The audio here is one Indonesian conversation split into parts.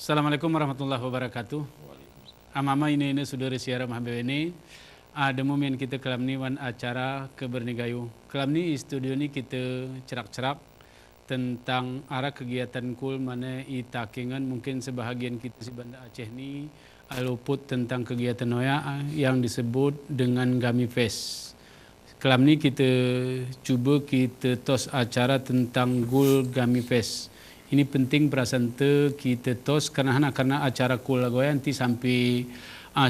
Assalamualaikum warahmatullahi wabarakatuh. Amama ini saudara siara mahbeni. Ada momen kita kelam ni wan acara kebernigayu. Kelam ni studio ni kita cerak-cerak tentang arah kegiatan kul mana itakingan mungkin sebahagian kita si Banda Aceh ni luput tentang kegiatan noya yang disebut dengan Gami Fest. Kelam ni kita cuba kita tos acara tentang Gul Gami Fest. Ini penting perasaan kita tos karena acara kul lagoya nanti sampai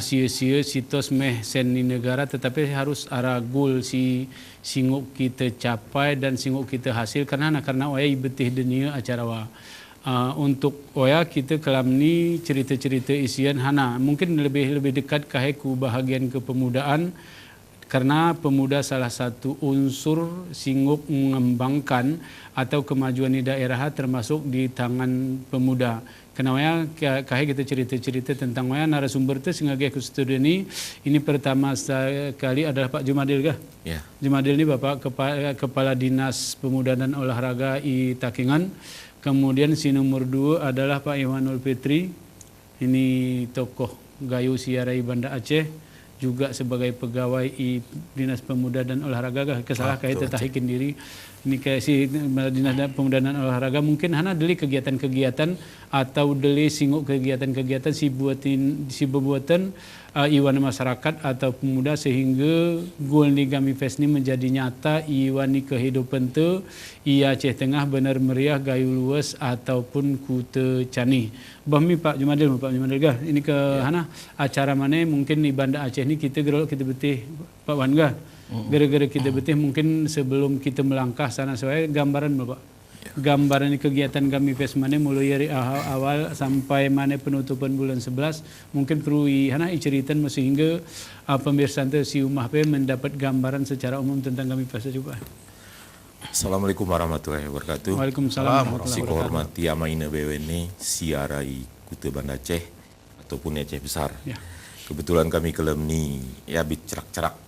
sia-sia si tos meh sen ni negara, tetapi harus arah gul si singuk kita capai dan singuk kita hasil karena oya betih dunia acara wa. Untuk oya kita kelam ni cerita-cerita isian hana mungkin lebih dekat kaheku bahagian kepemudaan. Karena pemuda salah satu unsur singgup mengembangkan atau kemajuan di daerah termasuk di tangan pemuda. Kenapa kahai kita cerita-cerita tentang waya narasumber itu sehingga ke studio ini pertama sekali adalah Pak Jumadil kah? Ya. Jumadil ini Bapak Kepala Dinas Pemuda dan Olahraga I Takingan. Kemudian si nomor 2 adalah Pak Iwanul Fitri. Ini tokoh Gayo Siarai Banda Aceh. Juga sebagai pegawai Dinas Pemuda dan Olahraga kesalah kayak tetahikin diri ini kayak si Dinas Pemuda dan Olahraga mungkin hana deli kegiatan-kegiatan atau deli singuk kegiatan-kegiatan si bebuatan iwan masyarakat atau pemuda sehingga Gul ni Gami Fest ni menjadi nyata iwan ni kehidupan tu ia Aceh Tengah benar meriah gayu luas ataupun kuta cani. Bahmi Pak Jumadil gah ini ke hana acara mana mungkin di Banda Aceh ni kita betih Pak Wan gah. Gara-gara kita betih mungkin sebelum kita melangkah sana saya gambaran Bapak. Gambaran kegiatan Gami Fest mana mulai dari awal sampai mana penutupan bulan 11 mungkin perlu ceritakan sehingga pemirsa si umah pe mendapat gambaran secara umum tentang Gami Fest juga. Assalamualaikum warahmatullahi wabarakatuh. Waalaikumsalam. Si kehormati amaina BWN siarai Kuta Banda Aceh ataupun Aceh Besar. Ya. Kebetulan kami kelam ni ya cerak-cerak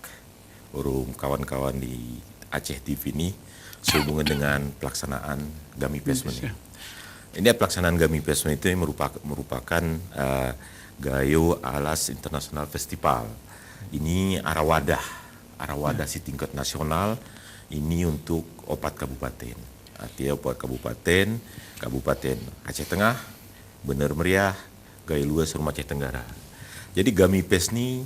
urung kawan-kawan di Aceh TV ini sehubungan dengan pelaksanaan Gami Fest ini. Ini pelaksanaan Gami Fest itu merupakan Gayo Alas International Festival. Ini arawadah si tingkat nasional. Ini untuk 4 kabupaten. Artinya 4 kabupaten Aceh Tengah, Bener Meriah, Gayo Luas, Rumah Aceh Tenggara. Jadi Gami Fest ini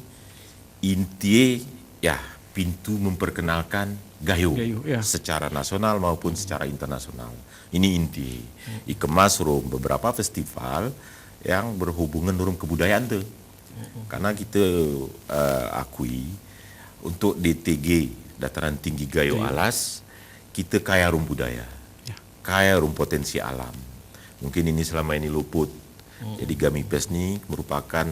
inti ya pintu memperkenalkan Gayo ya. Secara nasional maupun secara internasional. Ini inti. Ikemas beberapa festival yang berhubungan dengan kebudayaan tuh. Karena kita akui untuk DTG Dataran Tinggi Gayo Alas kita kaya rum budaya, kaya rum potensi alam. Mungkin ini selama ini luput. Jadi Gami Fest ini merupakan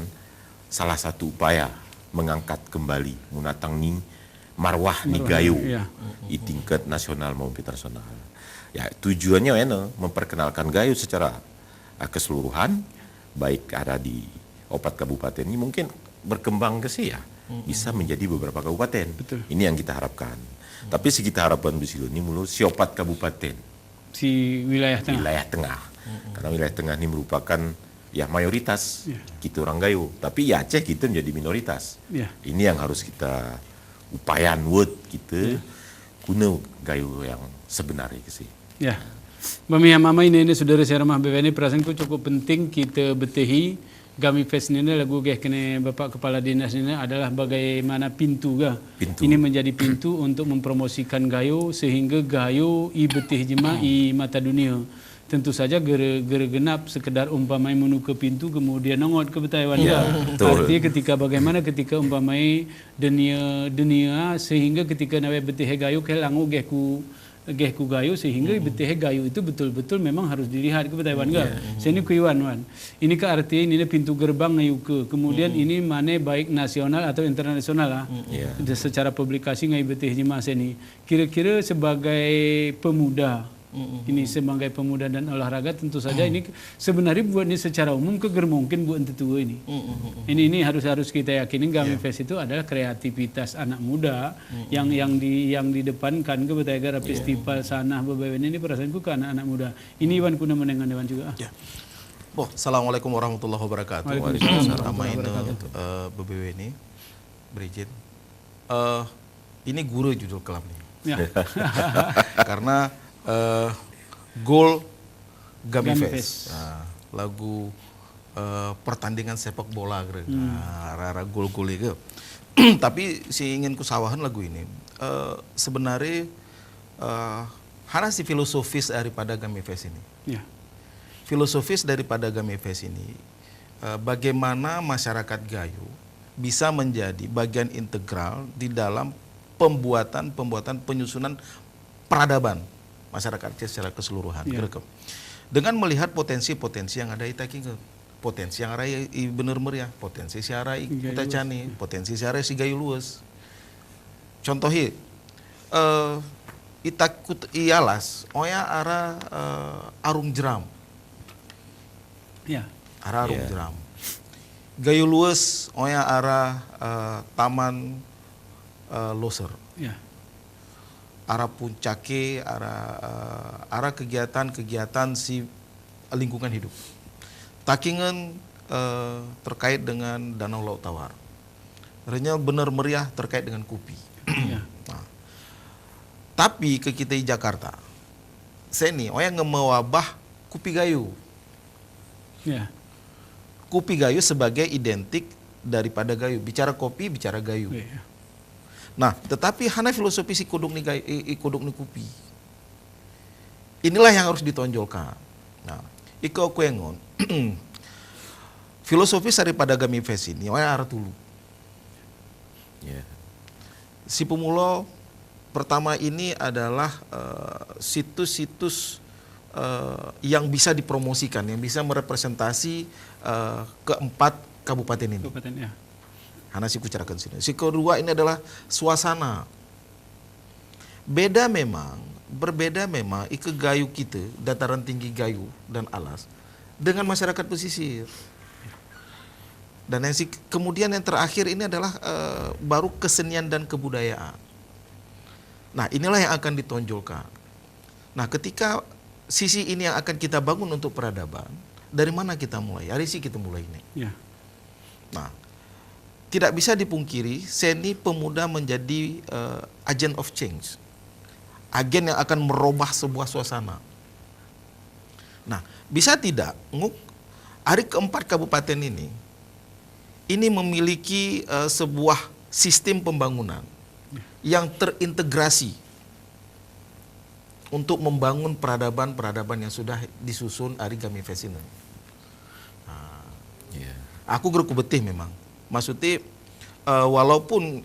salah satu upaya mengangkat kembali munatangi marwah ni Gayo di tingkat nasional maupun internasional. Ya tujuannya memperkenalkan Gayo secara keseluruhan, baik ada di 4 kabupaten ini mungkin berkembang ke sih ya. Bisa menjadi beberapa kabupaten. Betul. Ini yang kita harapkan. Tapi kita harapkan di sini mulu 4 kabupaten. Si wilayah tengah. Karena wilayah tengah ini merupakan ya mayoritas kita orang Gayo. Tapi ya Aceh kita menjadi minoritas. Ini yang harus kita upayan kita guna Gayo yang sebenarnya sih. Ya. Mami mama ini saudara saya Ramah BWN perasaanku cukup penting kita betehi Gami Fest ini lagu kene Bapak Kepala Dinas ini adalah bagaimana pintu. Ini menjadi pintu untuk mempromosikan Gayo sehingga Gayo betih jema i mata dunia. Tentu saja gere genap sekedar umpamai menuju ke pintu kemudian nongot ke Betaiwan. Artinya ketika umpamai dunia sehingga ketika nawe betih Gayo ke langu gehku Gayo sehingga betih Gayo itu betul-betul memang harus dilihat ke Betaiwan Sini kuiwan wan. Ini ke artinya ini pintu gerbang ngayuke. Kemudian ini mana baik nasional atau internasional secara publikasi ngai betih jema sini. Kira-kira sebagai pemuda ini sebagai pemuda dan olahraga tentu saja ini sebenarnya buat ini secara umum mungkin buat tentu ini. Ini harus kita yakini Gami Fest itu adalah kreativitas anak muda yang didepankan ke Betaigara festival sana beberapa ini perasaanku ke anak-anak muda. Ini Iwan kuna mendengar Iwan juga. Assalamualaikum warahmatullahi wabarakatuh. Waalaikumsalam Nama ini warahmatullahi wabarakatuh. BBW ini berizin. Ini guru judul kelam nih. Ya. Karena gol Gami Gami Fest. Fest. Lagu pertandingan sepak bola gitu. Rara gol-gol itu. Tapi si ingin kusawahan lagu ini. Sebenarnya hana si filosofis daripada Gami Fest ini. Ya. Filosofis daripada Gami Fest ini, bagaimana masyarakat Gayo bisa menjadi bagian integral di dalam pembuatan penyusunan peradaban masyarakat Aceh secara keseluruhan. Ya. Dengan melihat potensi-potensi yang ada di Taking, potensi yang ada di bener meriah, potensi si ara Kuta Cani, potensi si ara si Gayo luas. Contohnya, itakut ialas, oya ara arung jeram. Ya. Ara arung jeram. Gayo luas, oya ara taman loser. Ya. Ara puncake, ara kegiatan-kegiatan si lingkungan hidup. Takingan terkait dengan Danau Laut Tawar. Artinya benar meriah terkait dengan Kupi. Ya. Nah, tapi ke kita di Jakarta, seni, oya ngemewabah Kupi Gayo. Ya. Kupi Gayo sebagai identik daripada Gayo. Bicara kopi, bicara Gayo. Ya. Nah, tetapi hana filosofi si kuduk ni Gayo, kuduk ni Kupi. Inilah yang harus ditonjolkan. Nah, iko kuengon. Filosofis daripada Gami Fest ini, oya arah tulu. Ya. Si Pumulo pertama ini adalah situs-situs yang bisa dipromosikan, yang bisa merepresentasi keempat kabupaten ini. Kabupaten ya. Hana si kucarakan sini. Si kedua ini adalah suasana. Berbeda memang ike Gayo kita, dataran tinggi Gayo dan Alas dengan masyarakat pesisir. Dan yang kemudian yang terakhir ini adalah baru kesenian dan kebudayaan. Nah, inilah yang akan ditonjolkan. Nah, ketika sisi ini yang akan kita bangun untuk peradaban, dari mana kita mulai? Hari sih kita mulai ini. Ya. Nah, tidak bisa dipungkiri seni pemuda menjadi agent of change. Agen yang akan merubah sebuah suasana. Nah, bisa tidak hari keempat kabupaten ini memiliki sebuah sistem pembangunan yang terintegrasi untuk membangun peradaban-peradaban yang sudah disusun hari Gami Fest ini. Nah, Ya. aku geruku betih memang. Maksudnya walaupun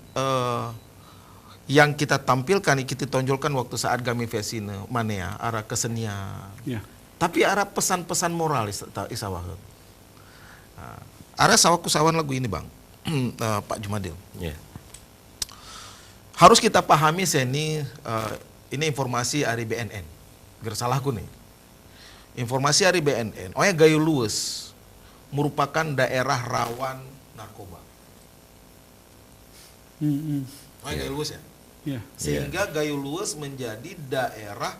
yang kita tampilkan, kita tonjolkan waktu saat Gami Fest ini mana ya, arah kesenian. Ya. Tapi arah pesan-pesan moral isawaheun. Arah sawaku sawan lagu ini, Bang. Pak Jumadil. Ya. Harus kita pahami seni ini informasi dari BNN. Gersalahku nih. Informasi dari BNN. Oya Gayo luas merupakan daerah rawan narkoba. Oya Gayo luas ya. Ya. Sehingga Gayo luas menjadi daerah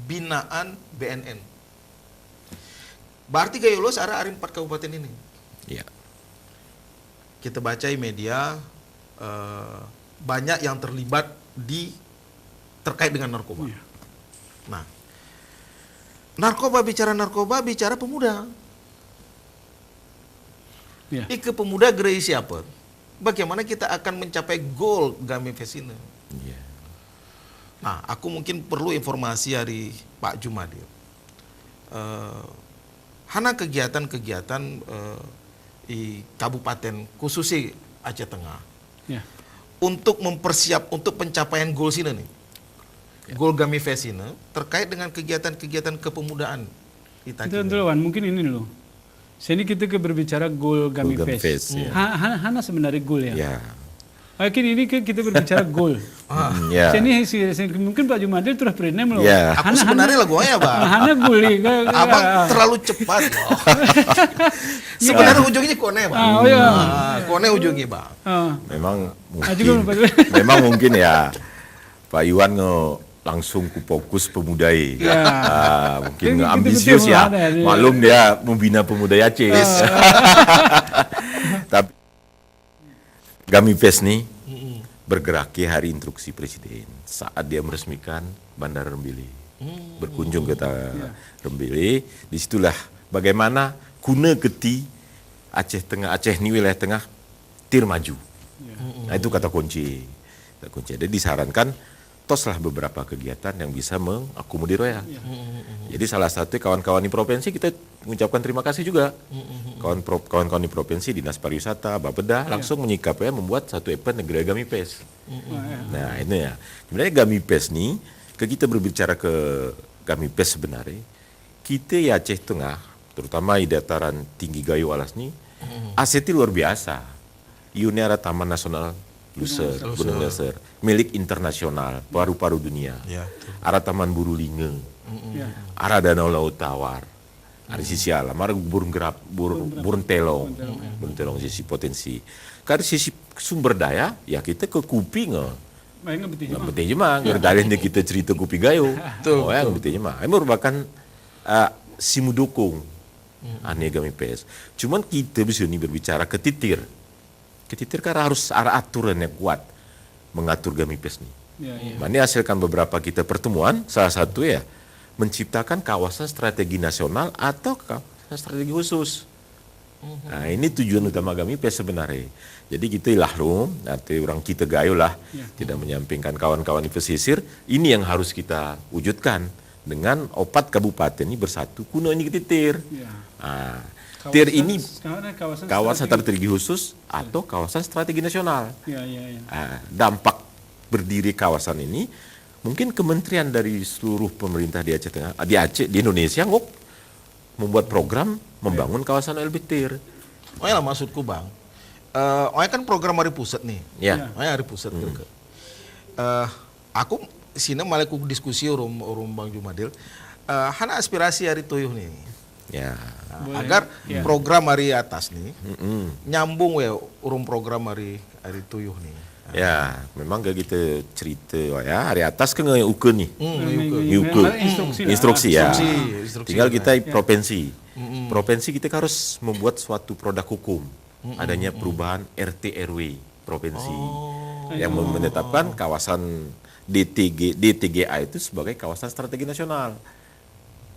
binaan BNN. Berarti Gayo luas ada 4 kabupaten ini. Ya. Kita baca di media banyak yang terlibat terkait dengan narkoba. Ya. Nah, narkoba bicara pemuda. Ya. Ike pemuda gerai siapa? Bagaimana kita akan mencapai goal Gami Fest ini? Ya. Nah, aku mungkin perlu informasi dari Pak Jumadil. Hana kegiatan-kegiatan di kabupaten khususnya Aceh Tengah. Ya. Untuk untuk pencapaian goal sini nih. Goal Gami Fest ini terkait dengan kegiatan-kegiatan kepemudaan di Taking. Itu Wan, mungkin ini dulu. Sini kita berbicara goal Gami Goal Gami Fest. Fest, ya. Hana sebenarnya goal ya. Ya. Mungkin ini kita berbicara goal. Ya. Sini mungkin Pak Jumadil terus pernah belum? Ya. Aku sebenarnya lagunya, Bang. Hana goal. Abang terlalu cepat. Sebenarnya ujungnya kone, Bang. Oh iya. Kone ujungnya, Bang. Memang juga mungkin. Memang mungkin ya. Pak Iwan langsung ku fokus pemudai. Ya. Mungkin Gitu ambisius betul, ya. ada ya. Maklum dia membina pemuda Aceh. Tapi Gamipes nih bergerak ke hari instruksi presiden saat dia meresmikan Bandara Rembele. Berkunjung ke Rembele, disitulah bagaimana guna keti Aceh Tengah, Aceh ini wilayah tengah tir maju. Nah itu kata kunci. Jadi disarankan toslah beberapa kegiatan yang bisa mengakomodir ya. Jadi salah satu kawan-kawan di provinsi kita mengucapkan terima kasih juga. Kawan-kawan di provinsi, Dinas Pariwisata, Bapeda langsung menyikapi membuat satu event negeri Gamipes. Nah ini ya. Sebenarnya Gamipes nih, kita berbicara ke Gamipes sebenarnya, kita ya Aceh Tengah, terutama di dataran tinggi Gayo Alas nih, asetnya luar biasa. Ini ada Taman Nasional Luser, Gunung Luser, milik internasional, paru-paru dunia. Ada Taman Buru Linge, ada Danau Laut Tawar, ada sisi alam, ada burung gerap, burung telong, sisi potensi. Karena sisi sumber daya, ya kita ke Kuping, nggak betul cuma, dari kita cerita Kupi Gayo, yang betul cuma. Ini merupakan si mudukung, aneh Gamipes. Cuman kita bisa nih berbicara ke titir kan harus ada aturan yang kuat mengatur Gamipes nih. Ini hasilkan beberapa kita pertemuan, salah satu ya menciptakan kawasan strategi nasional atau kawasan strategi khusus. Nah ini tujuan utama Gamipes sebenarnya. Jadi kita ilahrum, nanti orang kita Gayo lah, tidak menyampingkan kawan-kawan di pesisir, ini yang harus kita wujudkan dengan 4 kabupaten ini bersatu kuno ini ketitir. TIR ini kawasan strategi khusus atau kawasan strategi nasional. Dampak berdiri kawasan ini mungkin kementerian dari seluruh pemerintah di Aceh Tengah, di Indonesia membuat program membangun kawasan LBTIR. Oh ya lah maksudku Bang. Kan program hari pusat nih. Hari pusat gitu. Aku sini malah aku diskusi orang Bang Jumadil. Hana aspirasi hari tuyuh nih. Agar program hari atas nih nyambung ya urung program hari tuyuh nih. Ya, memang gak gitu cerita ya hari atas kan ukur nih. Instruksi ya. Tinggal kita provinsi. Provinsi kita harus membuat suatu produk hukum. Adanya perubahan RT RW provinsi yang menetapkan kawasan DTGA itu sebagai kawasan strategi nasional.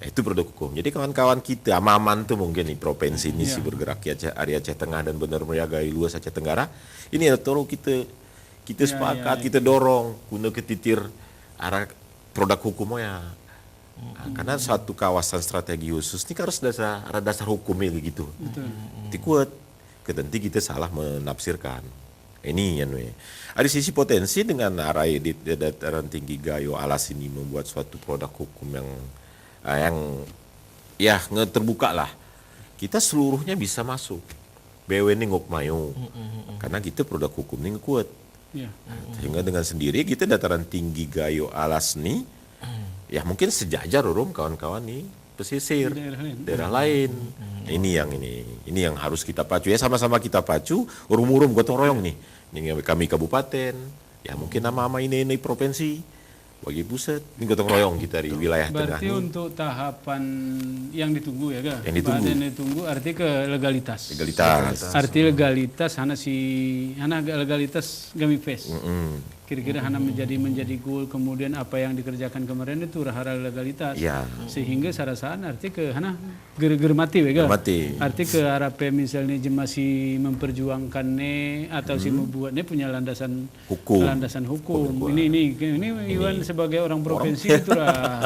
Itu produk hukum. Jadi kawan-kawan kita, amaman tuh mungkin nih provinsi ini sih bergerak ya area Aceh Tengah dan benar meriagai luas Aceh Tenggara. Ini ya tolong kita sepakat, kita dorong guna ketitir arah produk hukum ya. Karena suatu kawasan strategi khusus ini harus dasar hukumnya gitu. Itu kuat. Nanti kita salah menafsirkan. Ini ya ada sisi potensi dengan arah di dataran tinggi Gayo Alas ini membuat suatu produk hukum yang terbuka lah. Kita seluruhnya bisa masuk. BW ini ngok mayo. Karena kita produk hukum ini kuat. Sehingga dengan sendiri kita dataran tinggi Gayo Alas nih, ya mungkin sejajar kawan-kawan nih pesisir daerah lain. Ini yang harus kita pacu ya, sama-sama kita pacu. Urum-urum gotong royong nih. Ini kami kabupaten, ya mungkin nama ini provinsi. Bagi pusat, ini gotong royong kita di wilayah tengah. Berarti untuk tahapan yang ditunggu ya Kak? Yang ditunggu arti ke legalitas. Arti legalitas legalitas Gamipes. Kira-kira hana menjadi goal, kemudian apa yang dikerjakan kemarin itu hara legalitas. Sehingga sarasaan arti ke hana germati ya Kak? Arti ke harape misalnya masih memperjuangkannya atau si membuatnya punya landasan hukum. Ini Iwan sebagai orang provinsi itulah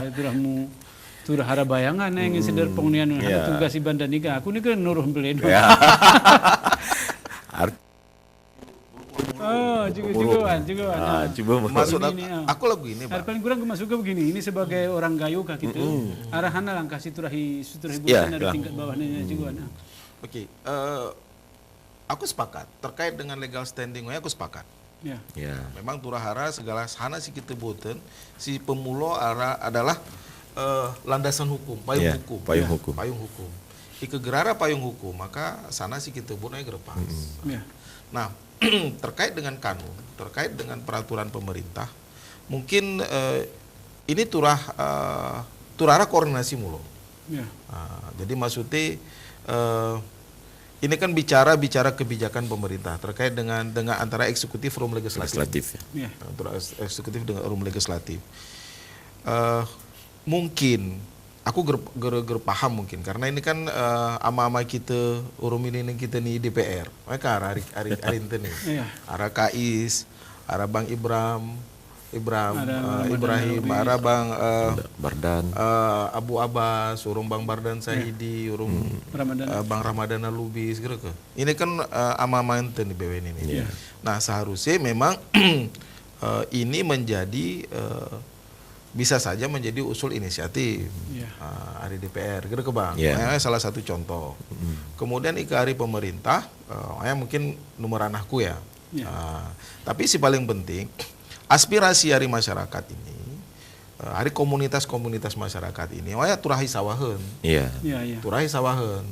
hara bayangan yang sedar penghunian tugas Iban dan Nika. Aku ini kan nuruh belen. Coba maksud aku lagu ini Pak. Paling kurang masuk ke begini. Ini sebagai orang Gayo kah gitu. Arahana langkah siturahi bukan ada tingkat bawahnya juga. Oke, aku sepakat terkait dengan legal standing aku sepakat. Memang turahara segala sana si kita boten si pemulo adalah landasan hukum, payung hukum. Ike gerara payung hukum, maka sana si kita bunai gerepas. Nah, terkait dengan kanun, terkait dengan peraturan pemerintah, mungkin ini turara koordinasi mulu. Ya. Jadi maksudnya ini kan bicara kebijakan pemerintah terkait dengan antara eksekutif room legislatif. Ya. Ya. Antara eksekutif dengan room legislatif. Mungkin aku ger paham mungkin karena ini kan ama-ama kita urum ini kita nih DPR. Mereka hari ente nih. Iya. Ara Kais, ara Bang Ibrahim, Nuri. ara Bang Bardan. Abu Abbas, urung Bang Bardan Sahidi, urung Bang Ramadana Lubis gitu ke. Ini kan ama-ama ente nih BWN ini. Iya. Nah, seharusnya memang ini menjadi bisa saja menjadi usul inisiatif hari DPR, gitu ke Bang. Salah satu contoh. Kemudian ika hari pemerintah, mungkin nomor anakku ya. Tapi si paling penting aspirasi hari masyarakat ini, hari komunitas masyarakat ini, turahi sawahen. Iya. Turahi sawahen.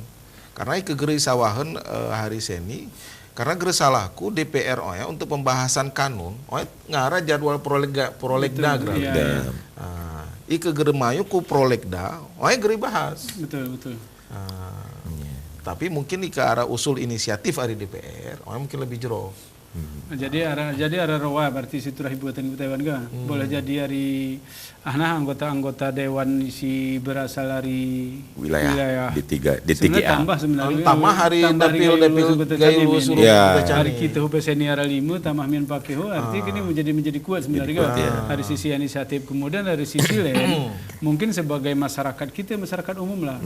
Karena ika geri sawahen hari seni. Karena geresalahku DPR untuk pembahasan kanun, ngara jadwal prolegda Iya. Ike geremayu ku prolegda, geri bahas. Betul. Tapi mungkin ike arah usul inisiatif dari DPR, mungkin lebih jero. Jadi ada rawa berarti situ buatan dewan ga. Boleh jadi dari anggota dewan si berasal dari wilayah D3A. Tambah hari dapil gayu usul hari kita hupeseni ara 5 tambah mian pakeho arti kini menjadi kuat sebenarnya dari sisi inisiatif. Kemudian dari sisi lain mungkin sebagai masyarakat kita masyarakat umum lah.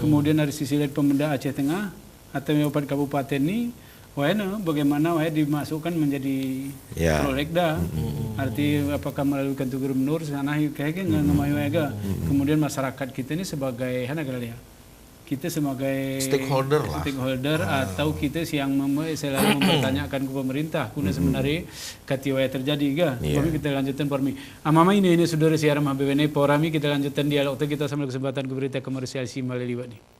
Kemudian dari sisi lain Pemda Aceh Tengah atau kabupaten ini bagaimana dimasukkan menjadi prolegda, arti apakah melalui kantor gubernur sana kayaknya nggak kemudian masyarakat kita ini sebagai kita sebagai stakeholder atau kita yang selalu mempertanyakan ke pemerintah kuna sebenarnya katiwaya terjadi ga. Kami kita lanjutkan pormi. Mama ini saudara siaran HBWN Porami kita lanjutkan dialog kita sambil kesempatan ke berita komersial si Maliliwat nih.